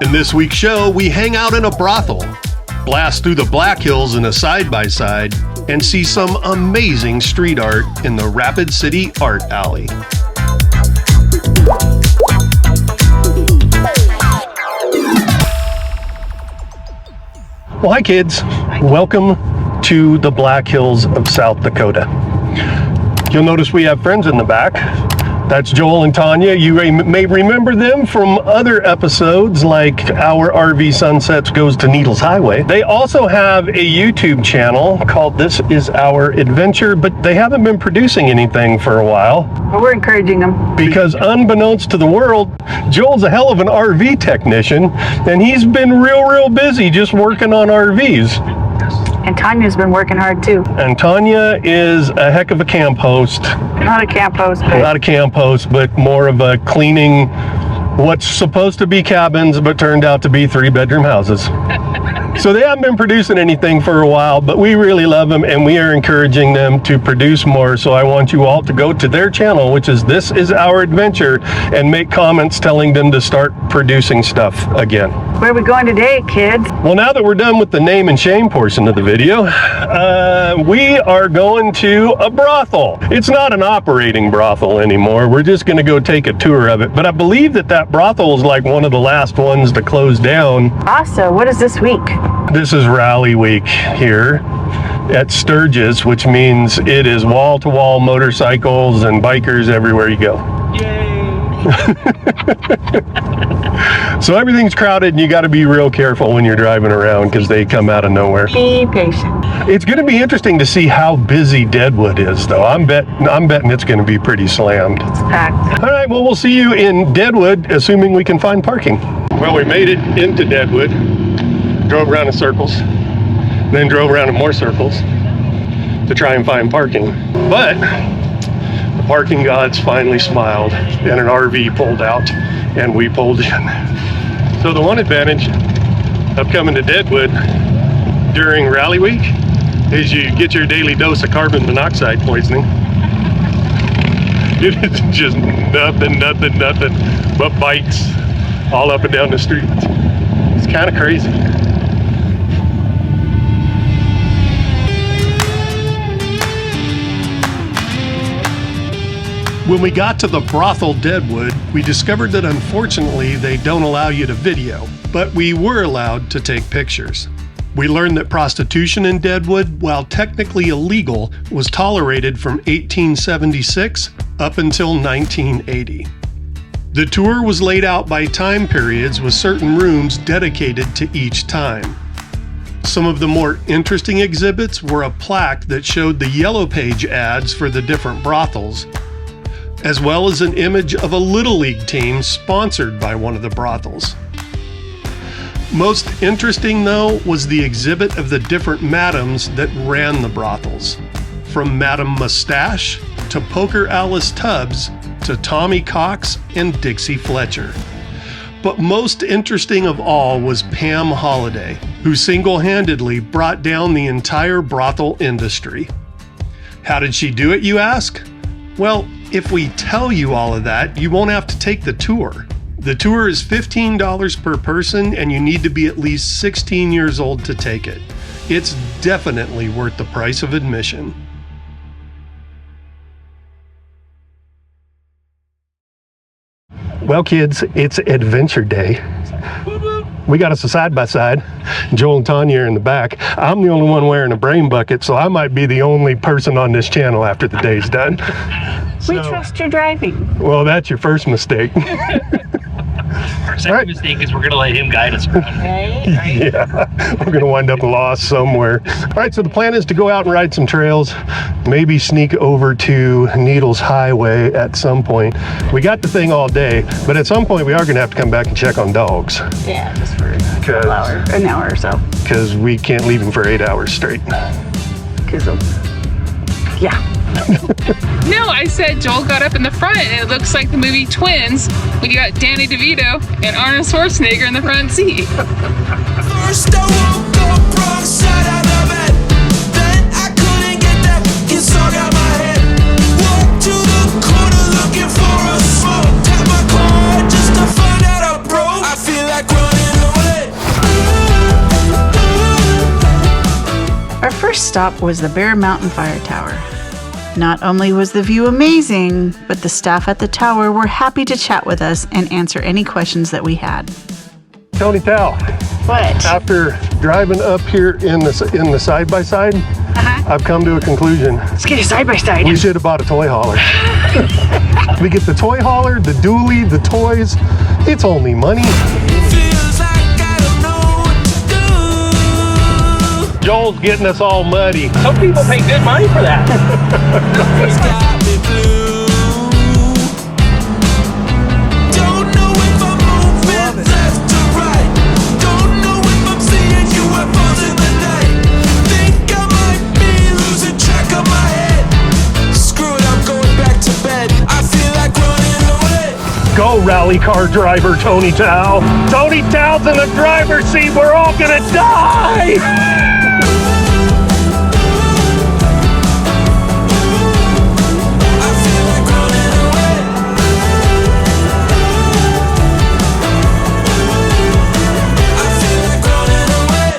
In this week's show, we hang out in a brothel, blast through the Black Hills in a side-by-side, and see some amazing street art in the Rapid City Art Alley. Well, hi kids. Welcome to the Black Hills of South Dakota. You'll notice we have friends in the back. That's Joel and Tanya. You may remember them from other episodes like Our RV Sunsets Goes to Needles Highway. They also have a YouTube channel called This Is Our Adventure, but they haven't been producing anything for a while. But we're encouraging them. Because unbeknownst to the world, Joel's a hell of an RV technician, and he's been real busy just working on RVs. And Tanya's been working hard too. And Tanya is a heck of a camp host. Not a camp host, but... Not a camp host, but more of a cleaning what's supposed to be cabins, but turned out to be 3-bedroom houses. So they haven't been producing anything for a while, but we really love them and we are encouraging them to produce more. So I want you all to go to their channel, which is This Is Our Adventure, and make comments telling them to start producing stuff again. Where are we going today, kids? Well, now that we're done with the name and shame portion of the video, we are going to a brothel. It's not an operating brothel anymore. We're just going to go take a tour of it. But I believe that brothel is like one of the last ones to close down. Also, what is this week? This is Rally Week here at Sturgis, which means it is wall-to-wall motorcycles and bikers everywhere you go. Yay! So everything's crowded and you got to be real careful when you're driving around because they come out of nowhere. Be patient. It's going to be interesting to see how busy Deadwood is, though. I'm betting it's going to be pretty slammed. It's packed. All right, well, we'll see you in Deadwood, assuming we can find parking. Well, we made it into Deadwood, drove around in circles, then drove around in more circles to try and find parking. But the parking gods finally smiled and an RV pulled out and we pulled in. So the one advantage of coming to Deadwood during Rally Week is you get your daily dose of carbon monoxide poisoning. It is just nothing but bikes all up and down the street. It's kind of crazy. When we got to the brothel Deadwood, we discovered that unfortunately they don't allow you to video, but we were allowed to take pictures. We learned that prostitution in Deadwood, while technically illegal, was tolerated from 1876 up until 1980. The tour was laid out by time periods with certain rooms dedicated to each time. Some of the more interesting exhibits were a plaque that showed the Yellow Page ads for the different brothels, as well as an image of a Little League team sponsored by one of the brothels. Most interesting, though, was the exhibit of the different madams that ran the brothels, from Madam Mustache to Poker Alice Tubbs to Tommy Cox and Dixie Fletcher. But most interesting of all was Pam Holiday, who single-handedly brought down the entire brothel industry. How did she do it, you ask? Well, if we tell you all of that, you won't have to take the tour. The tour is $15 per person and you need to be at least 16 years old to take it. It's definitely worth the price of admission. Well, kids, it's Adventure Day. We got us a side-by-side. Joel and Tanya are in the back. I'm the only one wearing a brain bucket, so I might be the only person on this channel after the day's done. We trust your driving. Well, that's your first mistake. Our second mistake is we're going to let him guide us around. Right? Yeah, we're going to wind up lost somewhere. All right, so the plan is to go out and ride some trails, maybe sneak over to Needles Highway at some point. We got the thing all day, but at some point we are going to have to come back and check on dogs. Yeah, just for an hour or so. Because we can't leave them for 8 hours straight. Yeah. No, I said Joel got up in the front and it looks like the movie Twins when you got Danny DeVito and Arnold Schwarzenegger in the front seat. First I woke up wrong side of the bed. Then I couldn't get that song out my head. Walked to the corner looking for a smoke. Tap my car just to find out I broke. I feel like running away. Our first stop was the Bear Mountain Fire Tower. Not only was the view amazing, but the staff at the tower were happy to chat with us and answer any questions that we had. Tony Tao, What? after driving up here in the side-by-side, I've come to a conclusion. Let's get a side by side. We should have bought a toy hauler. We get the toy hauler, the dually, the toys. It's only money. Feels like I don't know what to do. Joel's getting us all muddy. Some people pay good money for that. It's got me blue. Don't know if I'm moving left or right. Don't know if I'm seeing UFOs in the night. Think I might be losing track of my head. Screw it, I'm going back to bed. I feel like running away. Go rally car driver Tony Tao. Tony Tao's in the driver's seat. We're all gonna die. I feel like running away. I feel like running away.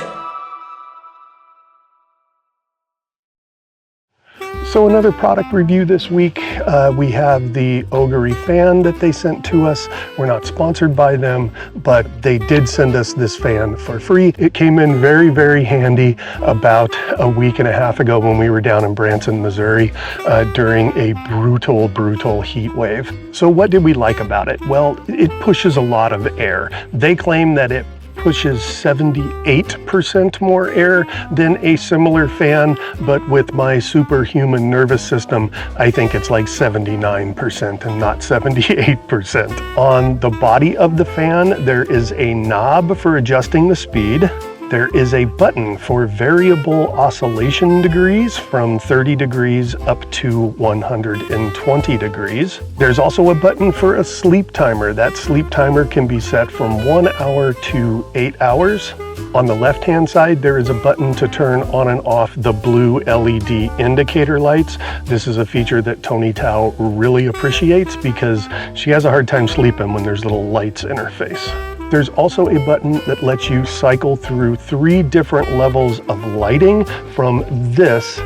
So another product review this week. We have the OGERY Fan that they sent to us. We're not sponsored by them, but they did send us this fan for free. It came in very, very handy about a week and a half ago when we were down in Branson, Missouri during a brutal, brutal heat wave. So what did we like about it? Well, it pushes a lot of air. They claim that it pushes 78% more air than a similar fan, but with my superhuman nervous system, I think it's like 79% and not 78%. On the body of the fan, there is a knob for adjusting the speed. There is a button for variable oscillation degrees from 30 degrees up to 120 degrees. There's also a button for a sleep timer. That sleep timer can be set from 1 hour to 8 hours. On the left-hand side, there is a button to turn on and off the blue LED indicator lights. This is a feature that Tony Tao really appreciates because she has a hard time sleeping when there's little lights in her face. There's also a button that lets you cycle through 3 different levels of lighting from this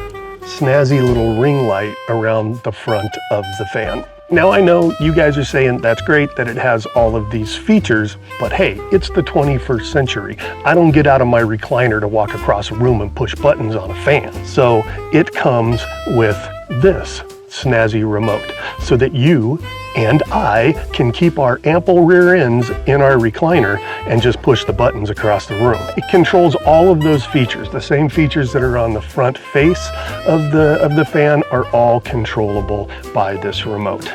snazzy little ring light around the front of the fan. Now I know you guys are saying that's great that it has all of these features, but hey, it's the 21st century. I don't get out of my recliner to walk across a room and push buttons on a fan. So it comes with this snazzy remote so that you and I can keep our ample rear ends in our recliner and just push the buttons across the room. It controls all of those features. The same features that are on the front face of the fan are all controllable by this remote.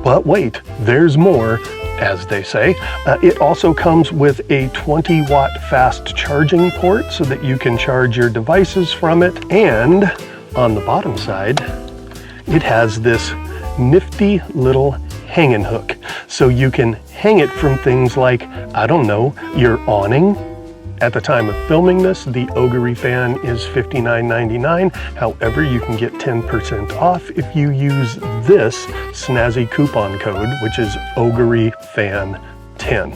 But wait, there's more, as they say. It also comes with a 20-watt fast charging port so that you can charge your devices from it. And on the bottom side, it has this nifty little hanging hook. So you can hang it from things like, I don't know, your awning. At the time of filming this, the OGERY Fan is $59.99. However, you can get 10% off if you use this snazzy coupon code, which is OGERY Fan 10.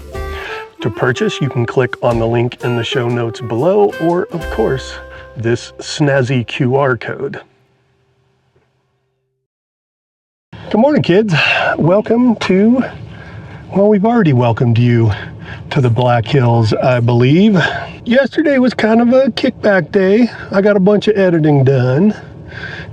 To purchase, you can click on the link in the show notes below, or of course, this snazzy QR code. Good morning, kids. Welcome to, well, we've already welcomed you to the Black Hills, I believe. Yesterday was kind of a kickback day. I got a bunch of editing done.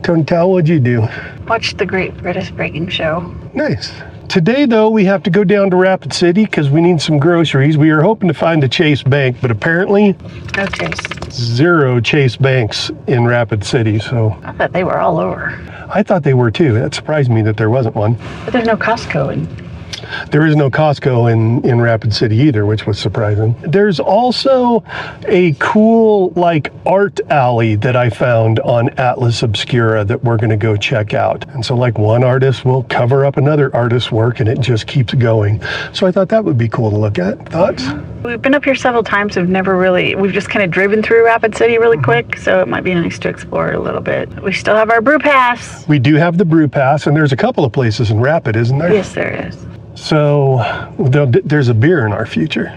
Tony Tao, what'd you do? Watch the Great British Baking Show. Nice. Today, though, we have to go down to Rapid City because we need some groceries. We were hoping to find a Chase Bank, but apparently No Chase. 0 Chase Banks in Rapid City, so I thought they were all over. I thought they were too. That surprised me that there wasn't one. But there's no Costco in. There is no Costco in Rapid City either, which was surprising. There's also a cool like art alley that I found on Atlas Obscura that we're gonna go check out. And so like one artist will cover up another artist's work and it just keeps going. So I thought that would be cool to look at. Thoughts? We've been up here several times. We've just kind of driven through Rapid City really quick, so it might be nice to explore it a little bit. We still have our brew pass. We do have the brew pass, and there's a couple of places in Rapid, isn't there? Yes, there is. So there's a beer in our future.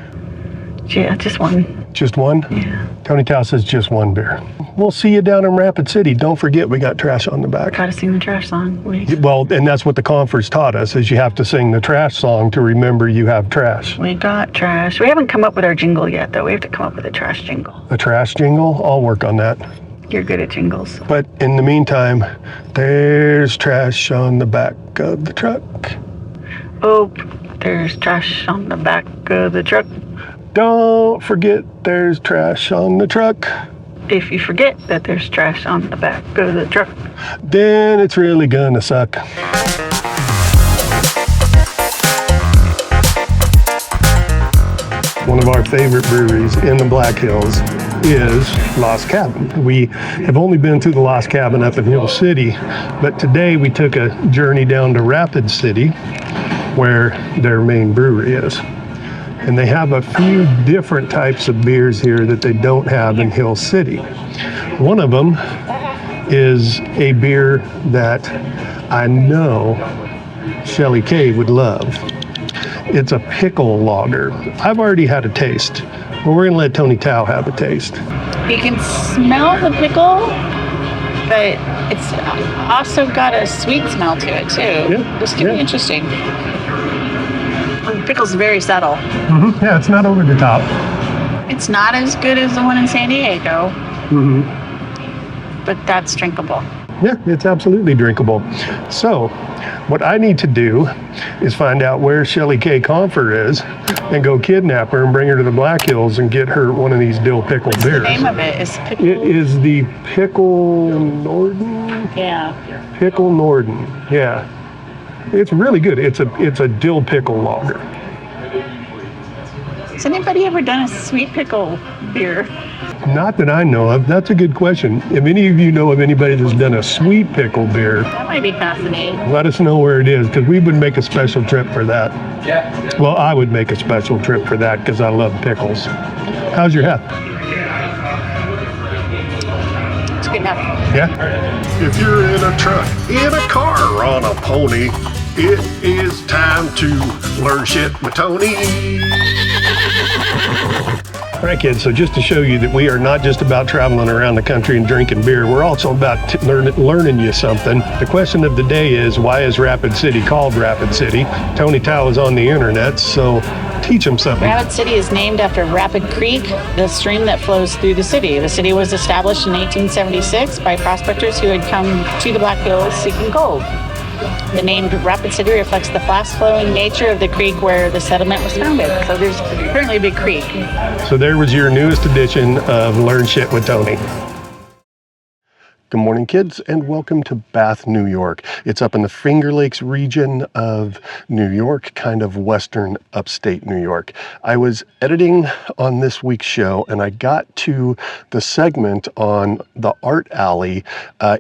Yeah, just one. Just one? Yeah. Tony Tao says just one beer. We'll see you down in Rapid City. Don't forget, we got trash on the back. Gotta sing the trash song. Well, and that's what the conference taught us, is you have to sing the trash song to remember you have trash. We got trash. We haven't come up with our jingle yet, though. We have to come up with a trash jingle. A trash jingle? I'll work on that. You're good at jingles. But in the meantime, there's trash on the back of the truck. Oh, there's trash on the back of the truck. Don't forget there's trash on the truck. If you forget that there's trash on the back of the truck, then it's really gonna suck. One of our favorite breweries in the Black Hills is Lost Cabin. We have only been to the Lost Cabin up in Hill City, but today we took a journey down to Rapid City, where their main brewery is. And they have a few different types of beers here that they don't have in Hill City. One of them is a beer that I know Shelly K would love. It's a pickle lager. I've already had a taste, but we're gonna let Tony Tao have a taste. you can smell the pickle, but it's also got a sweet smell to it too. Yeah, This can be interesting. The pickle's very subtle. Mm-hmm. Yeah, it's not over the top. It's not as good as the one in San Diego, Mm-hmm. but that's drinkable. Yeah, it's absolutely drinkable. So, what I need to do is find out where Shelly K. Confer is and go kidnap her and bring her to the Black Hills and get her one of these dill pickle beers. The name of it is pickle. It is the Pickle Norden? Yeah. Pickle Norden, yeah. It's really good. It's a dill pickle lager. Has anybody ever done a sweet pickle beer? Not that I know of. That's a good question. If any of you know of anybody that's done a sweet pickle beer, That might be fascinating. let us know where it is, because we would make a special trip for that. Yeah. Well, I would make a special trip for that because I love pickles. How's your hat? It's good enough. Yeah? If you're in a truck, in a car, or on a pony, it is time to learn shit with Tony. All right, kids, so just to show you that we are not just about traveling around the country and drinking beer, we're also about learning you something. The question of the day is, why is Rapid City called Rapid City? Tony Tao is on the internet, so teach him something. Rapid City is named after Rapid Creek, the stream that flows through the city. The city was established in 1876 by prospectors who had come to the Black Hills seeking gold. The name Rapid City reflects the fast-flowing nature of the creek where the settlement was founded. So there's currently a big creek. So there was your newest edition of Learn Shit with Tony. Good morning, kids, and welcome to Bath, New York. It's up in the Finger Lakes region of New York, kind of western upstate New York. I was editing on this week's show, and I got to the segment on the art alley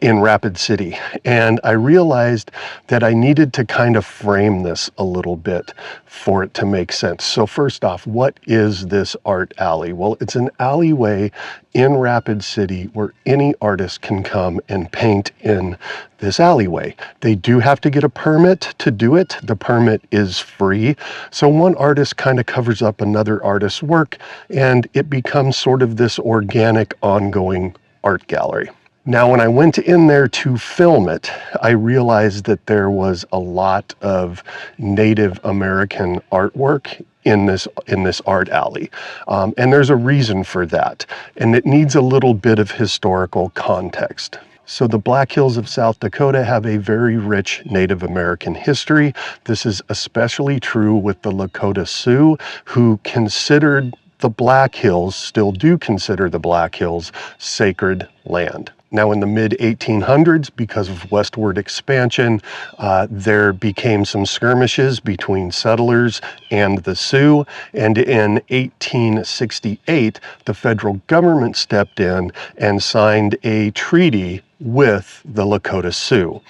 in Rapid City, and I realized that I needed to kind of frame this a little bit for it to make sense. So first off, what is this art alley? Well, it's an alleyway in Rapid City where any artist can come and paint in this alleyway. They do have to get a permit to do it. The permit is free. So one artist kind of covers up another artist's work, and it becomes sort of this organic, ongoing art gallery. Now, when I went in there to film it, I realized that there was a lot of Native American artwork in this art alley. And there's a reason for that. And it needs a little bit of historical context. So the Black Hills of South Dakota have a very rich Native American history. This is especially true with the Lakota Sioux, who considered the Black Hills, still do consider the Black Hills, sacred land. Now, in the mid-1800s, because of westward expansion, there became some skirmishes between settlers and the Sioux, and in 1868, the federal government stepped in and signed a treaty with the Lakota Sioux.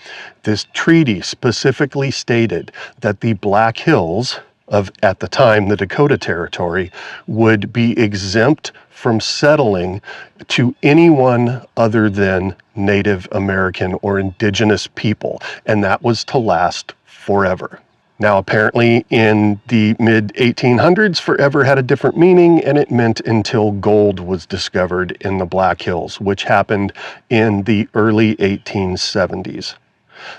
This treaty specifically stated that the Black Hills of, at the time, the Dakota Territory, would be exempt from settling to anyone other than Native American or indigenous people, and that was to last forever. Now, apparently in the mid-1800s, forever had a different meaning, and it meant until gold was discovered in the Black Hills, which happened in the early 1870s.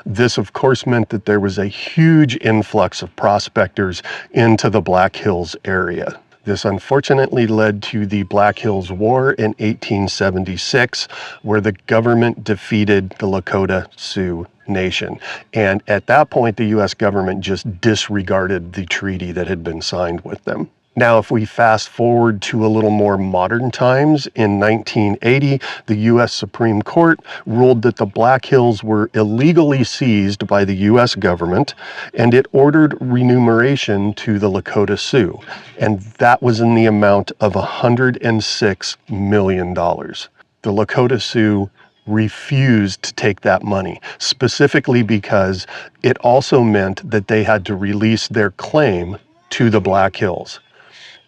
This, of course, meant that there was a huge influx of prospectors into the Black Hills area. This unfortunately led to the Black Hills War in 1876, where the government defeated the Lakota Sioux Nation. And at that point, the U.S. government just disregarded the treaty that had been signed with them. Now, if we fast forward to a little more modern times, in 1980, the U.S. Supreme Court ruled that the Black Hills were illegally seized by the U.S. government, and it ordered remuneration to the Lakota Sioux, and that was in the amount of $106 million. The Lakota Sioux refused to take that money, specifically because it also meant that they had to release their claim to the Black Hills.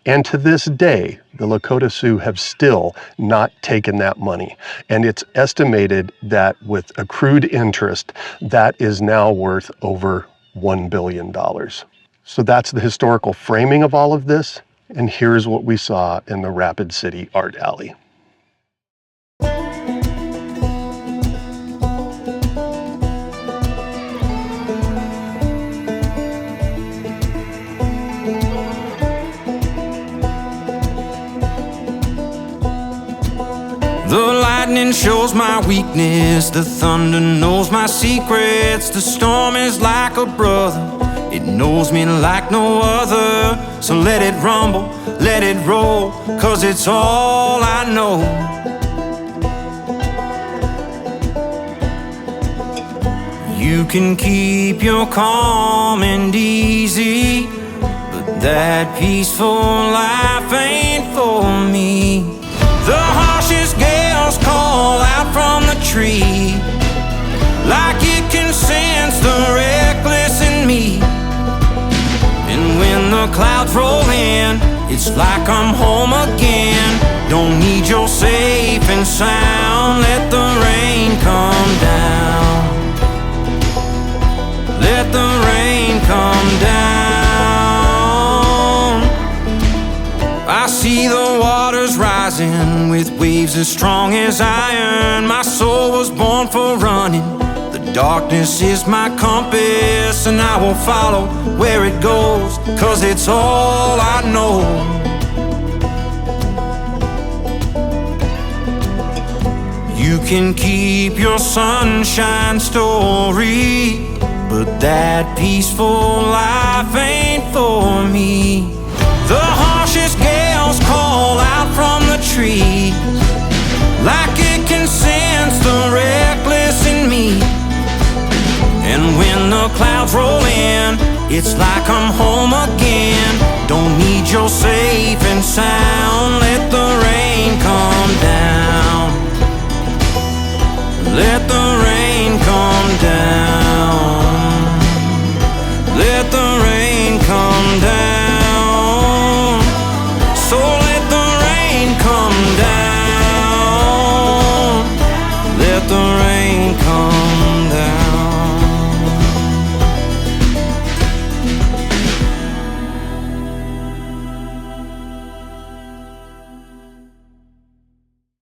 And to this day, the Lakota Sioux have still not taken that money. And it's estimated that with accrued interest, that is now worth over $1 billion. So that's the historical framing of all of this. And here's what we saw in the Rapid City Art Alley. The lightning shows my weakness, the thunder knows my secrets. The storm is like a brother, it knows me like no other. So let it rumble, let it roll, 'cause it's all I know. You can keep your calm and easy, but that peaceful life ain't for me. The harshest gales call out from the tree, like it can sense the reckless in me. And when the clouds roll in, it's like I'm home again. Don't need your safe and sound, let the rain come down. Let the rain come down. I see the waters rising with waves as strong as iron. My soul was born for running. The darkness is my compass, and I will follow where it goes, 'cause it's all I know. You can keep your sunshine story, but that peaceful life ain't for me. The harshest gales call out from the trees, like it can sense the reckless in me. And when the clouds roll in, it's like I'm home again. Don't need your safe and sound, let the rain come down. Let the